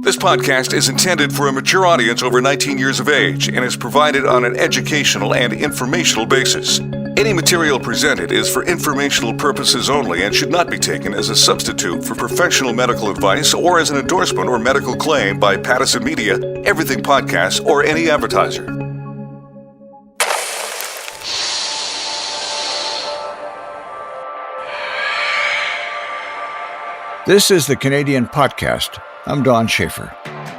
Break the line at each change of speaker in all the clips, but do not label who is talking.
This podcast is intended for a mature audience over 19 years of age and is provided on an educational and informational basis. Any material presented is for informational purposes only and should not be taken as a substitute for professional medical advice or as an endorsement or medical claim by Pattison Media, Everything Podcasts, or any advertiser.
This is the Canadian Podcast. I'm Don Schaefer.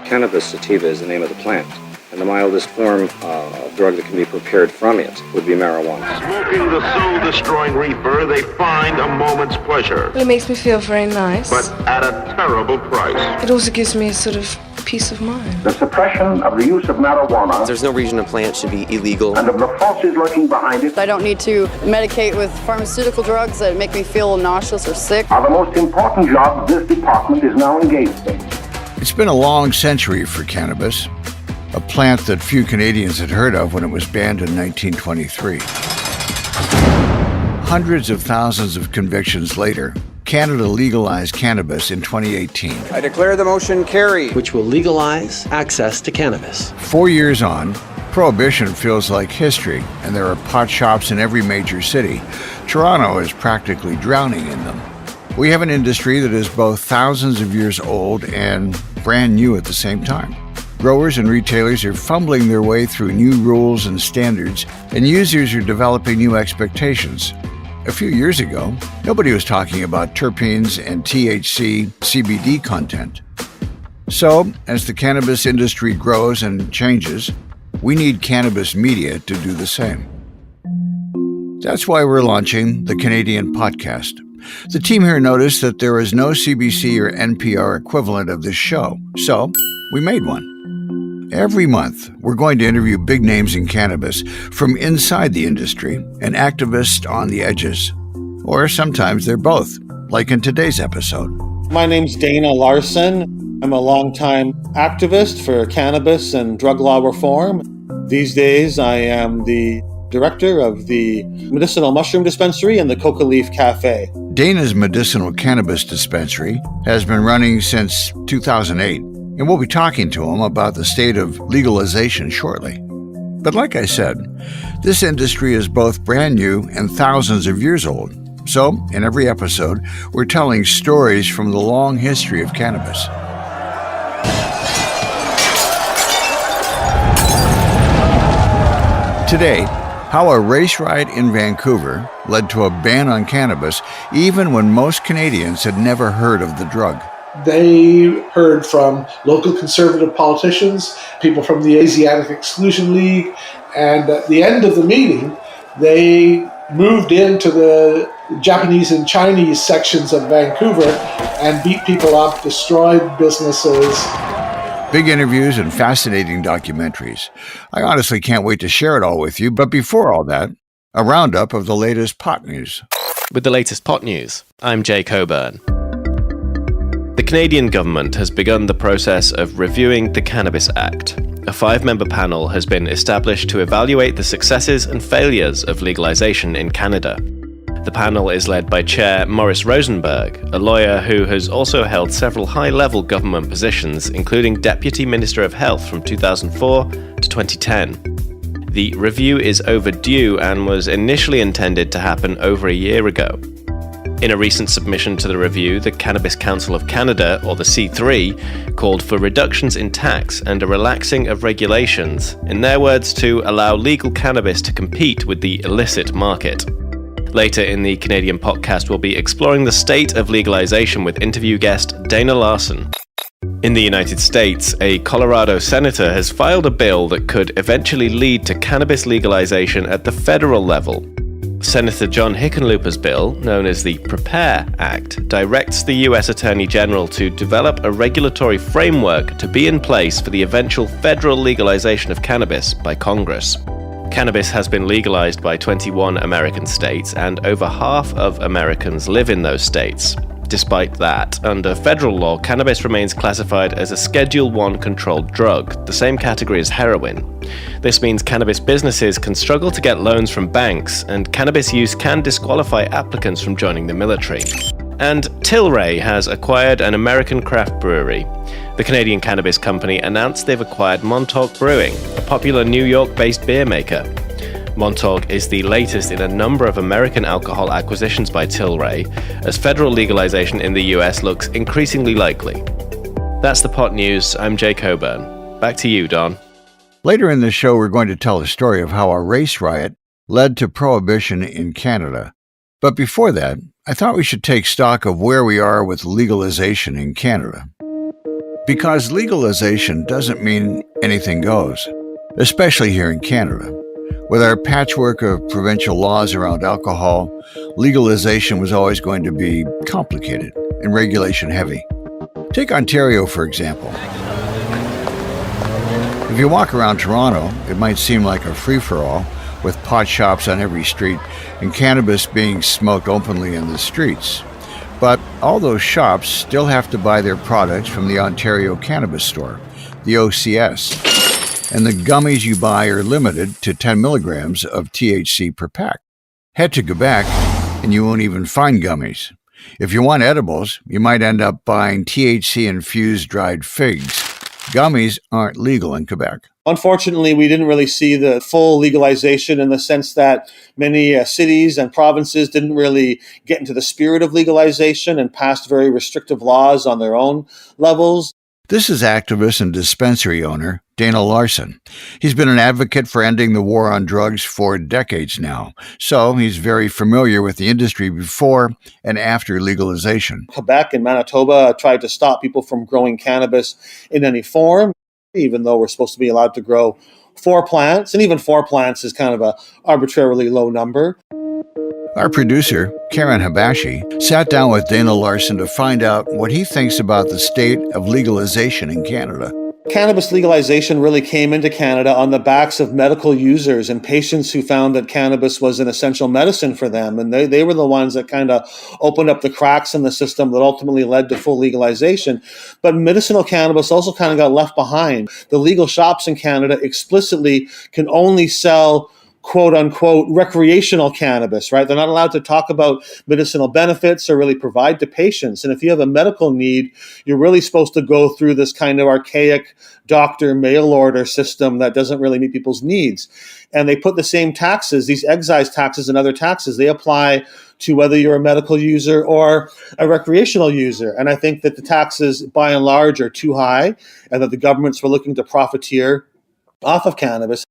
Cannabis sativa is the name of the plant, and the mildest form of drug that can be prepared from it would be marijuana.
Smoking the soul-destroying reefer, they find a moment's pleasure.
Well, it makes me feel very nice.
But at a terrible price.
It also gives me a sort of peace of mind.
The suppression of the use of marijuana.
There's no reason a plant should be illegal.
And of the forces lurking behind it.
I don't need to medicate with pharmaceutical drugs that make me feel nauseous or sick.
Are the most important job this department is now engaged in.
It's been a long century for cannabis, a plant that few Canadians had heard of when it was banned in 1923. Hundreds of thousands of convictions later, Canada legalized cannabis in 2018.
I declare the motion carried, which will legalize access to cannabis.
4 years on, prohibition feels like history, and there are pot shops in every major city. Toronto is practically drowning in them. We have an industry that is both thousands of years old and brand new at the same time. Growers and retailers are fumbling their way through new rules and standards, and users are developing new expectations. A few years ago, nobody was talking about terpenes and THC, CBD content. So, as the cannabis industry grows and changes, we need cannabis media to do the same. That's why we're launching the Canadian Podcast. The team here noticed that there is no CBC or NPR equivalent of this show, so we made one. Every month, we're going to interview big names in cannabis from inside the industry and activists on the edges. Or sometimes they're both, like in today's episode.
My name's Dana Larson. I'm a longtime activist for cannabis and drug law reform. These days, I am the director of the Medicinal Mushroom Dispensary and the Coca Leaf Cafe.
Dana's medicinal cannabis dispensary has been running since 2008. And we'll be talking to him about the state of legalization shortly. But like I said, this industry is both brand new and thousands of years old. So, in every episode, we're telling stories from the long history of cannabis. Today, how a race riot in Vancouver led to a ban on cannabis, even when most Canadians had never heard of the drug.
They heard from local conservative politicians, people from the Asiatic Exclusion League, and at the end of the meeting, they moved into the Japanese and Chinese sections of Vancouver and beat people up, destroyed businesses.
Big interviews and fascinating documentaries. I honestly can't wait to share it all with you, but before all that, a roundup of the latest pot news.
With the latest pot news, I'm Jay Coburn. The Canadian government has begun the process of reviewing the Cannabis Act. A 5-member panel has been established to evaluate the successes and failures of legalization in Canada. The panel is led by Chair Maurice Rosenberg, a lawyer who has also held several high-level government positions, including Deputy Minister of Health from 2004 to 2010. The review is overdue and was initially intended to happen over a year ago. In a recent submission to the review, the Cannabis Council of Canada, or the C3, called for reductions in tax and a relaxing of regulations, in their words, to allow legal cannabis to compete with the illicit market. Later in the Canadian podcast, we'll be exploring the state of legalization with interview guest Dana Larson. In the United States, a Colorado senator has filed a bill that could eventually lead to cannabis legalization at the federal level. Senator John Hickenlooper's bill, known as the PREPARE Act, directs the U.S. Attorney General to develop a regulatory framework to be in place for the eventual federal legalization of cannabis by Congress. Cannabis has been legalized by 21 American states, and over half of Americans live in those states. Despite that, under federal law, cannabis remains classified as a Schedule I controlled drug, the same category as heroin. This means cannabis businesses can struggle to get loans from banks, and cannabis use can disqualify applicants from joining the military. And Tilray has acquired an American craft brewery. The Canadian cannabis company announced they've acquired Montauk Brewing, a popular New York-based beer maker. Montauk is the latest in a number of American alcohol acquisitions by Tilray, as federal legalization in the US looks increasingly likely. That's the Pot News. I'm Jay Coburn. Back to you, Don.
Later in the show, we're going to tell the story of how a race riot led to prohibition in Canada. But before that, I thought we should take stock of where we are with legalization in Canada. Because legalization doesn't mean anything goes, especially here in Canada. With our patchwork of provincial laws around alcohol, legalization was always going to be complicated and regulation heavy. Take Ontario, for example. If you walk around Toronto, it might seem like a free-for-all, with pot shops on every street and cannabis being smoked openly in the streets. But all those shops still have to buy their products from the Ontario Cannabis Store, the OCS, and the gummies you buy are limited to 10 milligrams of THC per pack. Head to Quebec and you won't even find gummies. If you want edibles, you might end up buying THC-infused dried figs. Gummies aren't legal in Quebec.
Unfortunately, we didn't really see the full legalization in the sense that many cities and provinces didn't really get into the spirit of legalization and passed very restrictive laws on their own levels.
This is activist and dispensary owner Dana Larson. He's been an advocate for ending the war on drugs for decades now, so he's very familiar with the industry before and after legalization.
Quebec and Manitoba tried to stop people from growing cannabis in any form, even though we're supposed to be allowed to grow 4 plants, and even 4 plants is kind of an arbitrarily low number.
Our producer, Karen Habashi, sat down with Dana Larson to find out what he thinks about the state of legalization in Canada.
Cannabis legalization really came into Canada on the backs of medical users and patients who found that cannabis was an essential medicine for them. And they were the ones that kind of opened up the cracks in the system that ultimately led to full legalization. But medicinal cannabis also kind of got left behind. The legal shops in Canada explicitly can only sell quote unquote recreational cannabis, right? They're not allowed to talk about medicinal benefits or really provide to patients. And if you have a medical need, you're really supposed to go through this kind of archaic doctor mail order system that doesn't really meet people's needs. And they put the same taxes, these excise taxes and other taxes, they apply to whether you're a medical user or a recreational user. And I think that the taxes by and large are too high and that the governments were looking to profiteer off of cannabis.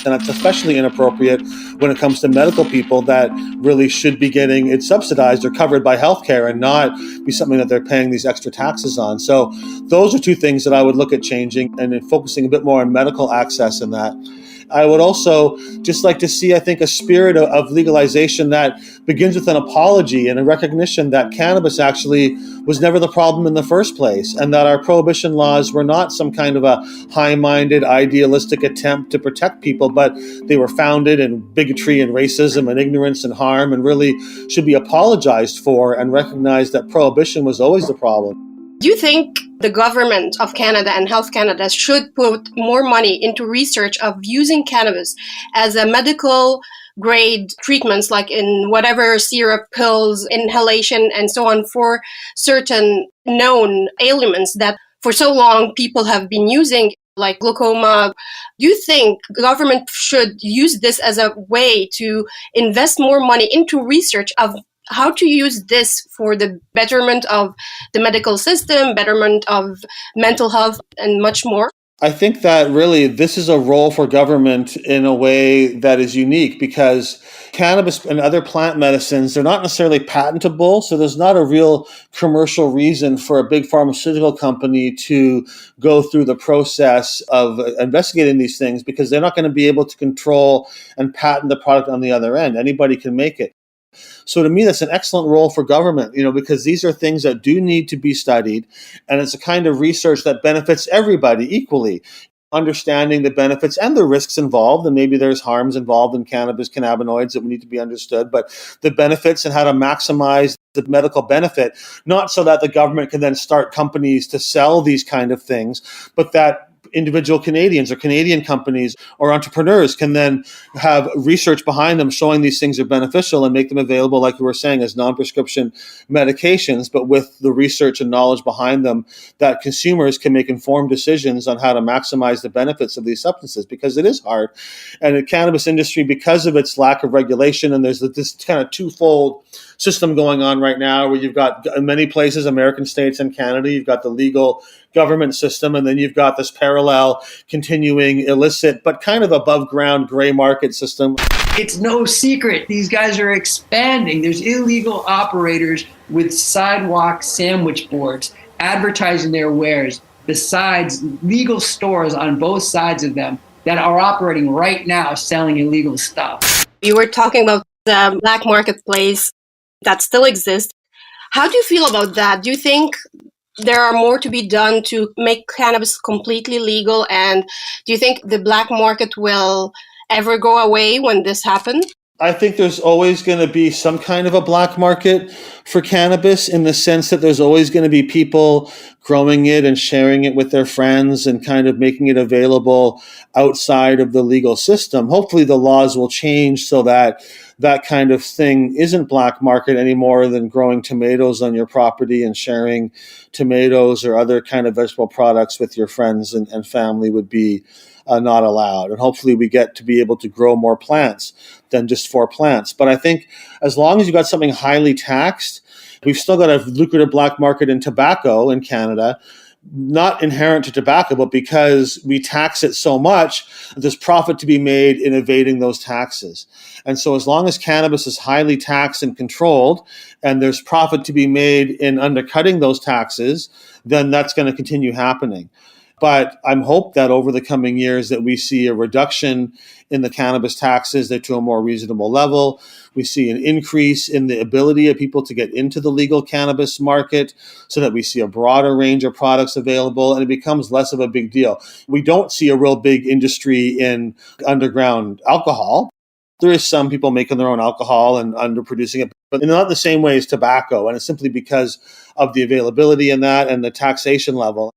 And it's especially inappropriate when it comes to medical people that really should be getting it subsidized or covered by healthcare and not be something that they're paying these extra taxes on. So those are 2 things that I would look at changing and then focusing a bit more on medical access in that. I would also just like to see, I think, a spirit of legalization that begins with an apology and a recognition that cannabis actually was never the problem in the first place, and that our prohibition laws were not some kind of a high-minded, idealistic attempt to protect people, but they were founded in bigotry and racism and ignorance and harm, and really should be apologized for and recognize that prohibition was always the problem.
Do you think the government of Canada and Health Canada should put more money into research of using cannabis as a medical grade treatments, like in whatever syrup, pills, inhalation, and so on, for certain known ailments that for so long people have been using, like glaucoma? Do you think the government should use this as a way to invest more money into research of how to use this for the betterment of the medical system, betterment of mental health, and much more?
I think that really this is a role for government in a way that is unique, because cannabis and other plant medicines, they're not necessarily patentable. So there's not a real commercial reason for a big pharmaceutical company to go through the process of investigating these things, because they're not going to be able to control and patent the product on the other end. Anybody can make it. So to me, that's an excellent role for government, because these are things that do need to be studied. And it's a kind of research that benefits everybody equally, understanding the benefits and the risks involved. And maybe there's harms involved in cannabis cannabinoids that need to be understood, but the benefits and how to maximize the medical benefit, not so that the government can then start companies to sell these kind of things, but that individual Canadians or Canadian companies or entrepreneurs can then have research behind them showing these things are beneficial and make them available, like we were saying, as non-prescription medications, but with the research and knowledge behind them that consumers can make informed decisions on how to maximize the benefits of these substances, because it is hard. And the cannabis industry, because of its lack of regulation, and there's this kind of twofold system going on right now where you've got in many places, American states and Canada, you've got the legal government system, and then you've got this parallel continuing illicit but kind of above ground gray market system.
It's no secret these guys are expanding. There's illegal operators with sidewalk sandwich boards advertising their wares, besides legal stores on both sides of them that are operating right now selling illegal stuff.
You were talking about the black marketplace that still exists. How do you feel about that? Do you think there are more to be done to make cannabis completely legal? And do you think the black market will ever go away when this happens?
I think there's always going to be some kind of a black market for cannabis, in the sense that there's always going to be people growing it and sharing it with their friends and kind of making it available outside of the legal system. Hopefully the laws will change so that that kind of thing isn't black market any more than growing tomatoes on your property and sharing tomatoes or other kind of vegetable products with your friends and family would be not allowed. And hopefully we get to be able to grow more plants than just 4 plants. But I think as long as you've got something highly taxed, we've still got a lucrative black market in tobacco in Canada, not inherent to tobacco, but because we tax it so much, there's profit to be made in evading those taxes. And so as long as cannabis is highly taxed and controlled, and there's profit to be made in undercutting those taxes, then that's going to continue happening. But I'm hope that over the coming years that we see a reduction in the cannabis taxes to a more reasonable level. We see an increase in the ability of people to get into the legal cannabis market so that we see a broader range of products available, and it becomes less of a big deal. We don't see a real big industry in underground alcohol. There is some people making their own alcohol and underproducing it, but not the same way as tobacco. And it's simply because of the availability in that and the taxation level.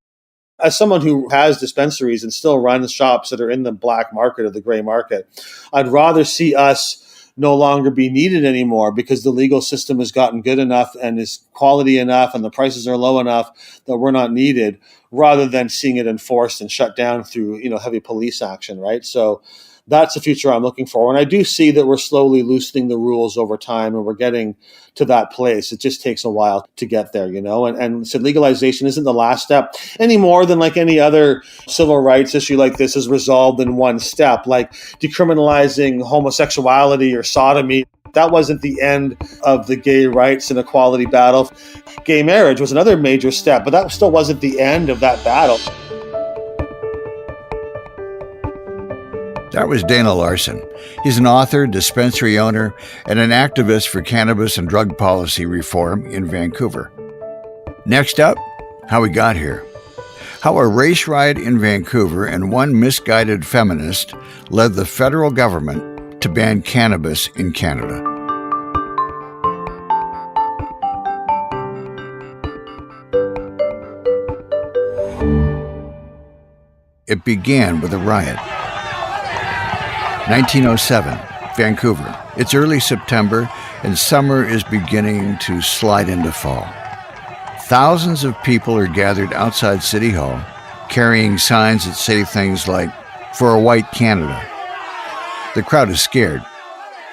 As someone who has dispensaries and still runs shops that are in the black market or the gray market, I'd rather see us no longer be needed anymore because the legal system has gotten good enough and is quality enough and the prices are low enough that we're not needed, rather than seeing it enforced and shut down through, heavy police action, right? So that's the future I'm looking for. And I do see that we're slowly loosening the rules over time and we're getting to that place. It just takes a while to get there, and so legalization isn't the last step any more than like any other civil rights issue like this is resolved in one step, like decriminalizing homosexuality or sodomy. That wasn't the end of the gay rights and equality battle. Gay marriage was another major step, but that still wasn't the end of that battle.
That was Dana Larson. He's an author, dispensary owner, and an activist for cannabis and drug policy reform in Vancouver. Next up, how we got here. How a race riot in Vancouver and one misguided feminist led the federal government to ban cannabis in Canada. It began with a riot. 1907, Vancouver. It's early September, and summer is beginning to slide into fall. Thousands of people are gathered outside City Hall, carrying signs that say things like, "For a white Canada." The crowd is scared.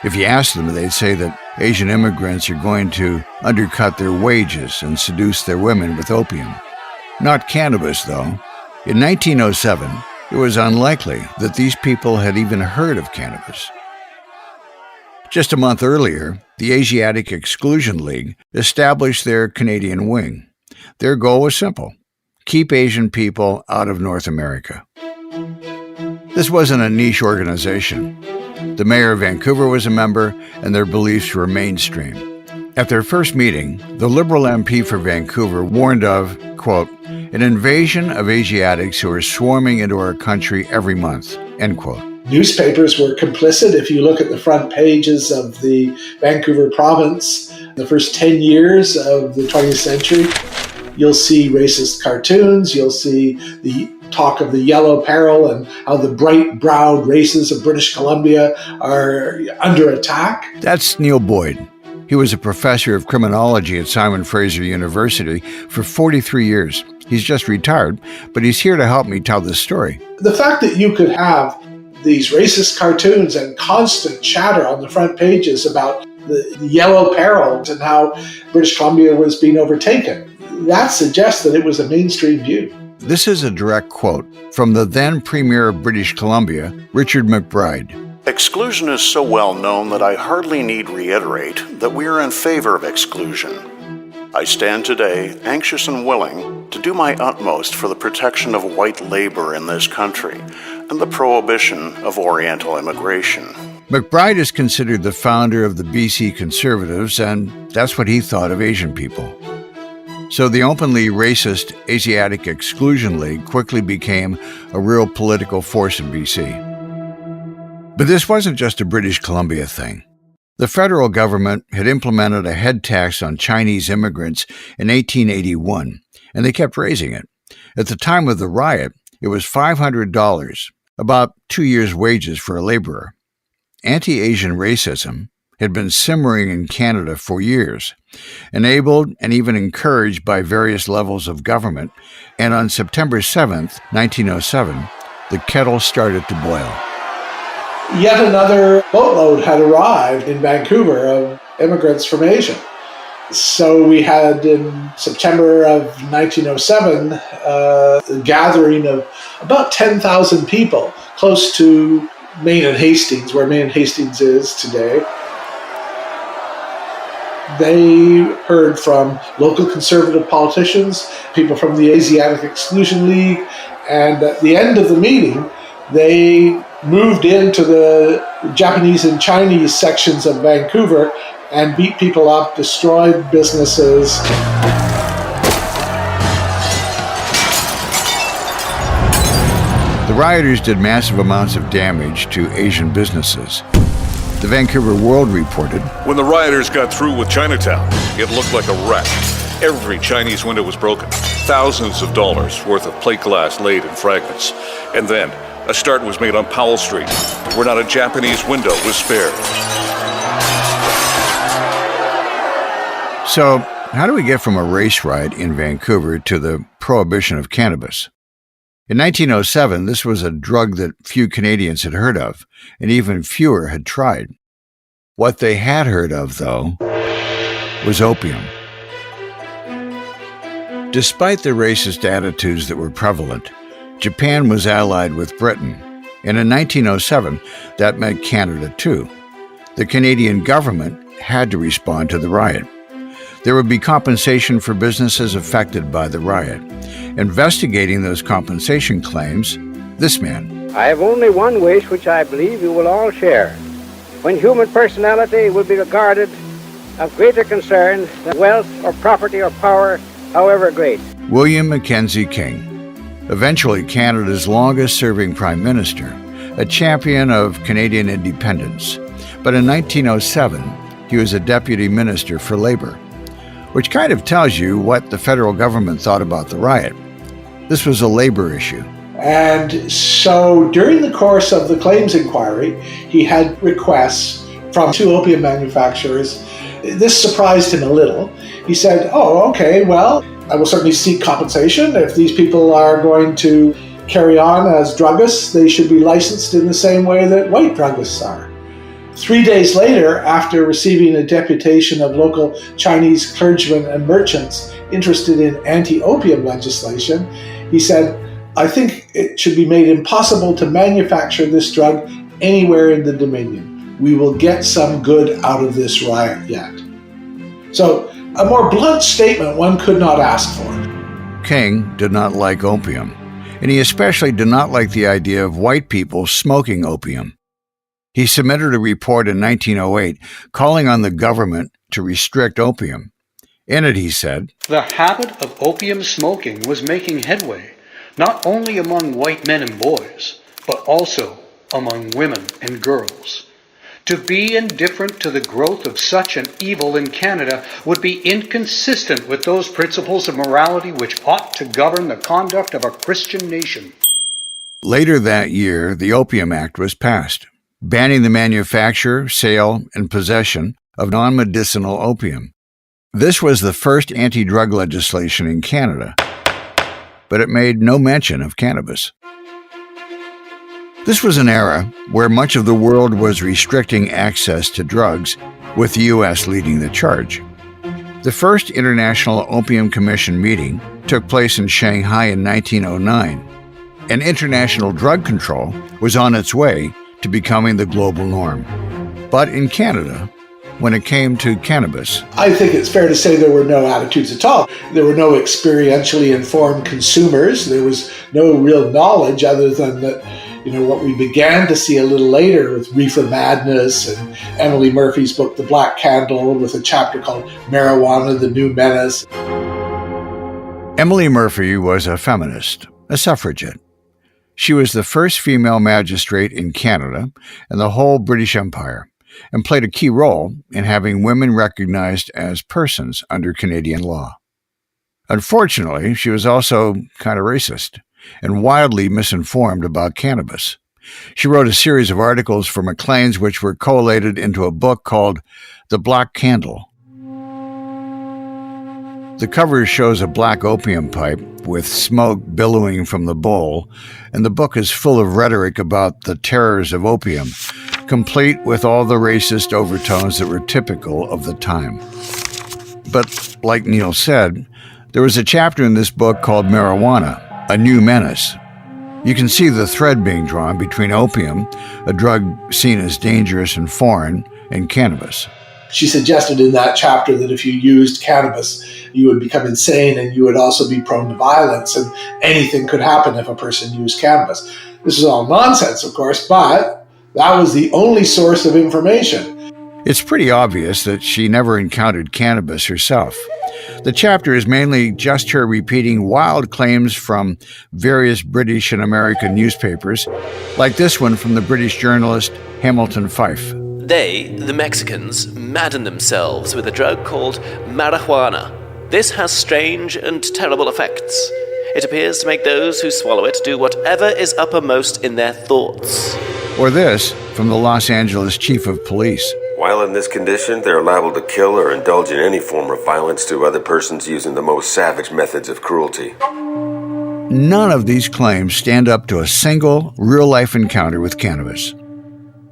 If you ask them, they'd say that Asian immigrants are going to undercut their wages and seduce their women with opium. Not cannabis, though. In 1907, it was unlikely that these people had even heard of cannabis. Just a month earlier, the Asiatic Exclusion League established their Canadian wing. Their goal was simple: keep Asian people out of North America. This wasn't a niche organization. The mayor of Vancouver was a member, and their beliefs were mainstream. At their first meeting, the Liberal MP for Vancouver warned of, quote, "an invasion of Asiatics who are swarming into our country every month," end quote.
Newspapers were complicit. If you look at the front pages of the Vancouver province, the first 10 years of the 20th century, you'll see racist cartoons, you'll see the talk of the yellow peril and how the bright-browed races of British Columbia are under attack.
That's Neil Boyd. He was a professor of criminology at Simon Fraser University for 43 years. He's just retired, but he's here to help me tell this story.
The fact that you could have these racist cartoons and constant chatter on the front pages about the yellow peril and how British Columbia was being overtaken, that suggests that it was a mainstream view.
This is a direct quote from the then Premier of British Columbia, Richard McBride.
Exclusion is so well known that I hardly need reiterate that we are in favor of exclusion. I stand today anxious and willing to do my utmost for the protection of white labor in this country and the prohibition of Oriental immigration.
McBride is considered the founder of the BC Conservatives, and that's what he thought of Asian people. So the openly racist Asiatic Exclusion League quickly became a real political force in BC. But this wasn't just a British Columbia thing. The federal government had implemented a head tax on Chinese immigrants in 1881, and they kept raising it. At the time of the riot, it was $500, about 2 years' wages for a laborer. Anti-Asian racism had been simmering in Canada for years, enabled and even encouraged by various levels of government, and on September 7th, 1907, the kettle started to boil.
Yet another boatload had arrived in Vancouver of immigrants from Asia. So we had in September of 1907 a gathering of about 10,000 people close to Main and Hastings, where Main and Hastings is today. They heard from local conservative politicians, people from the Asiatic Exclusion League, and at the end of the meeting, they moved into the Japanese and Chinese sections of Vancouver and beat people up, destroyed businesses.
The rioters did massive amounts of damage to Asian businesses. The Vancouver World reported,
When the rioters got through with Chinatown, it looked like a wreck. Every Chinese window was broken. Thousands of dollars worth of plate glass laid in fragments. And then, a start was made on Powell Street, where not a Japanese window was spared.
So, how do we get from a race riot in Vancouver to the prohibition of cannabis? In 1907, this was a drug that few Canadians had heard of, and even fewer had tried. What they had heard of, though, was opium. Despite the racist attitudes that were prevalent, Japan was allied with Britain, and in 1907, that meant Canada too. The Canadian government had to respond to the riot. There would be compensation for businesses affected by the riot. Investigating those compensation claims, this man.
I have only one wish which I believe you will all share. When human personality will be regarded of greater concern than wealth or property or power, however great.
William Mackenzie King, eventually Canada's longest-serving Prime Minister, a champion of Canadian independence. But in 1907, he was a Deputy Minister for Labour, which kind of tells you what the federal government thought about the riot. This was a labor issue.
And so during the course of the claims inquiry, he had requests from 2 opium manufacturers. This surprised him a little. He said, oh, okay, well, I will certainly seek compensation. If these people are going to carry on as druggists, they should be licensed in the same way that white druggists are. 3 days later, after receiving a deputation of local Chinese clergymen and merchants interested in anti-opium legislation, he said, I think it should be made impossible to manufacture this drug anywhere in the Dominion. We will get some good out of this riot yet. So, a more blunt statement one could not ask for.
King did not like opium, and he especially did not like the idea of white people smoking opium. He submitted a report in 1908 calling on the government to restrict opium. In it, he said,
the habit of opium smoking was making headway, not only among white men and boys, but also among women and girls. To be indifferent to the growth of such an evil in Canada would be inconsistent with those principles of morality which ought to govern the conduct of a Christian nation.
Later that year, the Opium Act was passed, banning the manufacture, sale, and possession of non-medicinal opium. This was the first anti-drug legislation in Canada, but it made no mention of cannabis. This was an era where much of the world was restricting access to drugs, with the U.S. leading the charge. The first International Opium Commission meeting took place in Shanghai in 1909, and international drug control was on its way to becoming the global norm. But in Canada, when it came to cannabis,
I think it's fair to say there were no attitudes at all. There were no experientially informed consumers. There was no real knowledge other than that, what we began to see a little later with Reefer Madness and Emily Murphy's book, The Black Candle, with a chapter called Marijuana, the New Menace.
Emily Murphy was a feminist, a suffragette. She was the first female magistrate in Canada and the whole British Empire, and played a key role in having women recognized as persons under Canadian law. Unfortunately, she was also kind of racist and wildly misinformed about cannabis. She wrote a series of articles for Maclean's which were collated into a book called The Black Candle. The cover shows a black opium pipe with smoke billowing from the bowl, and the book is full of rhetoric about the terrors of opium, complete with all the racist overtones that were typical of the time. But, like Neil said, there was a chapter in this book called Marijuana, a New Menace. You can see the thread being drawn between opium, a drug seen as dangerous and foreign, and cannabis.
She suggested in that chapter that if you used cannabis, you would become insane and you would also be prone to violence, and anything could happen if a person used cannabis. This is all nonsense, of course, but that was the only source of information.
It's pretty obvious that she never encountered cannabis herself. The chapter is mainly just her repeating wild claims from various British and American newspapers, like this one from the British journalist Hamilton Fyfe.
They, the Mexicans, madden themselves with a drug called marijuana. This has strange and terrible effects. It appears to make those who swallow it do whatever is uppermost in their thoughts.
Or this from the Los Angeles chief of police.
While in this condition, they are liable to kill or indulge in any form of violence to other persons using the most savage methods of cruelty.
None of these claims stand up to a single real-life encounter with cannabis.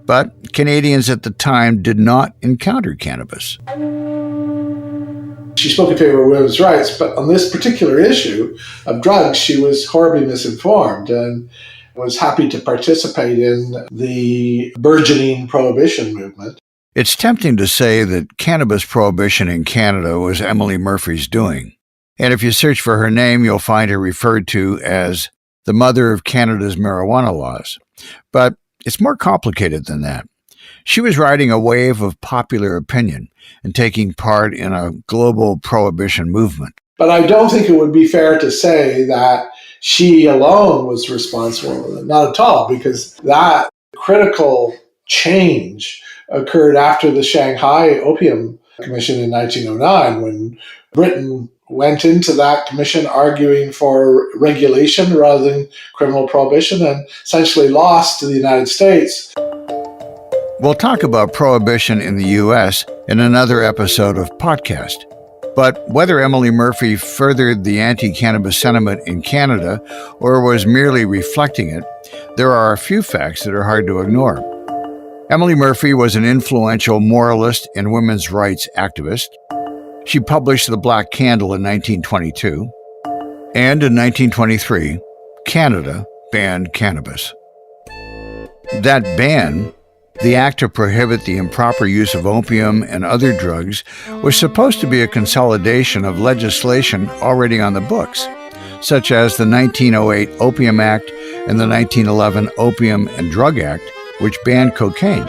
But Canadians at the time did not encounter cannabis.
She spoke in favor of women's rights, but on this particular issue of drugs, she was horribly misinformed and was happy to participate in the burgeoning prohibition movement.
It's tempting to say that cannabis prohibition in Canada was Emily Murphy's doing. And if you search for her name, you'll find her referred to as the mother of Canada's marijuana laws. But it's more complicated than that. She was riding a wave of popular opinion and taking part in a global prohibition movement.
But I don't think it would be fair to say that she alone was responsible. Not at all, because that critical change occurred after the Shanghai Opium Commission in 1909, when Britain went into that commission arguing for regulation rather than criminal prohibition and essentially lost to the United States.
We'll talk about prohibition in the U.S. in another episode of Podcast. But whether Emily Murphy furthered the anti-cannabis sentiment in Canada or was merely reflecting it, there are a few facts that are hard to ignore. Emily Murphy was an influential moralist and women's rights activist. She published The Black Candle in 1922. And in 1923, Canada banned cannabis. That ban, the act to prohibit the improper use of opium and other drugs, was supposed to be a consolidation of legislation already on the books, such as the 1908 Opium Act and the 1911 Opium and Drug Act, which banned cocaine.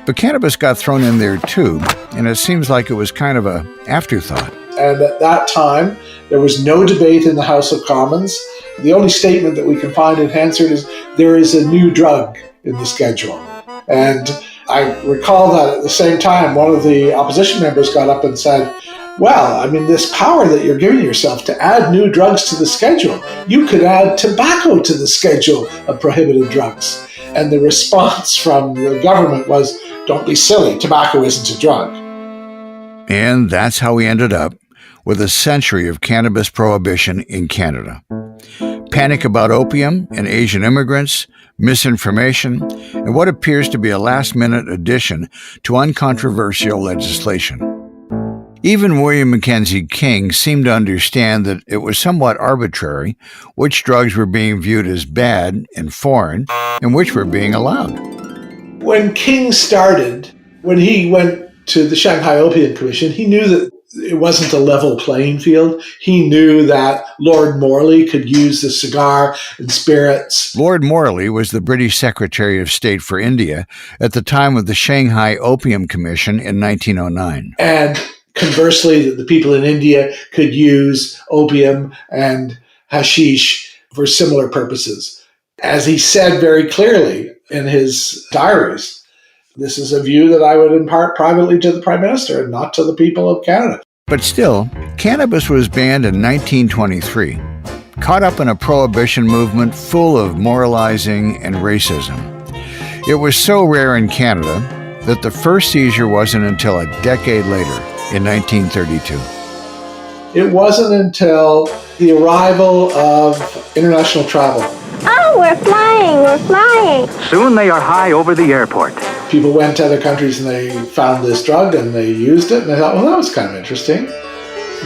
But cannabis got thrown in there too, and it seems like it was kind of an afterthought.
And at that time, there was no debate in the House of Commons. The only statement that we can find in Hansard is there is a new drug in the schedule. And I recall that at the same time, one of the opposition members got up and said, well, I mean, this power that you're giving yourself to add new drugs to the schedule, you could add tobacco to the schedule of prohibited drugs. And the response from the government was, don't be silly, tobacco isn't a drug.
And that's how we ended up with a century of cannabis prohibition in Canada. Panic about opium and Asian immigrants, misinformation, and what appears to be a last-minute addition to uncontroversial legislation. Even William Mackenzie King seemed to understand that it was somewhat arbitrary which drugs were being viewed as bad and foreign and which were being allowed.
When King started, when he went to the Shanghai Opium Commission, he knew that it wasn't a level playing field. He knew that Lord Morley could use the cigar and spirits.
Lord Morley was the British Secretary of State for India at the time of the Shanghai Opium Commission in 1909.
And conversely, that the people in India could use opium and hashish for similar purposes. As he said very clearly in his diaries, this is a view that I would impart privately to the Prime Minister and not to the people of Canada.
But still, cannabis was banned in 1923, caught up in a prohibition movement full of moralizing and racism. It was so rare in Canada that the first seizure wasn't until a decade later, in 1932.
It wasn't until the arrival of international travel.
Oh, we're flying.
Soon they are high over the airport.
People went to other countries and they found this drug and they used it and they thought, well, that was kind of interesting.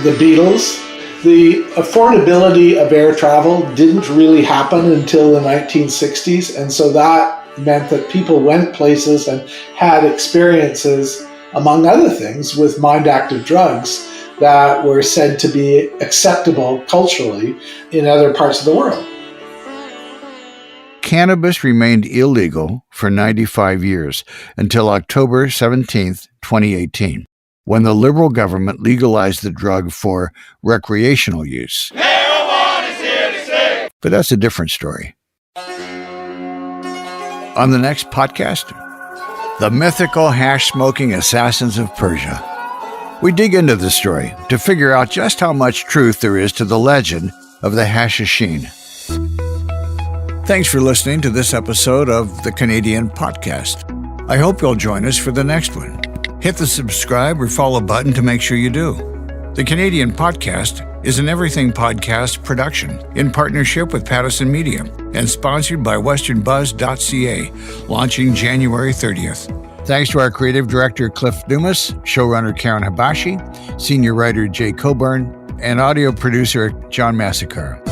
The Beatles, the affordability of air travel didn't really happen until the 1960s, and so that meant that people went places and had experiences, among other things, with mind-active drugs that were said to be acceptable culturally in other parts of the world.
Cannabis remained illegal for 95 years until October 17, 2018, when the Liberal government legalized the drug for recreational use.
Marijuana's here to stay.
But that's a different story. On the next podcast, the mythical hash-smoking assassins of Persia. We dig into the story to figure out just how much truth there is to the legend of the Hashisheen. Thanks for listening to this episode of the Canadian Podcast. I hope you'll join us for the next one. Hit the subscribe or follow button to make sure you do. The Canadian Podcast is an Everything Podcast production in partnership with Pattison Media and sponsored by westernbuzz.ca, launching January 30th. Thanks to our creative director, Cliff Dumas, showrunner Karen Habashi, senior writer Jay Coburn, and audio producer John Massacre.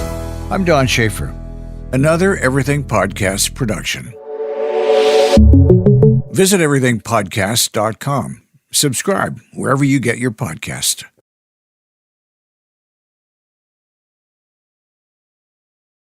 I'm Don Schaefer. Another Everything Podcast production. Visit everythingpodcast.com. Subscribe wherever you get your podcast.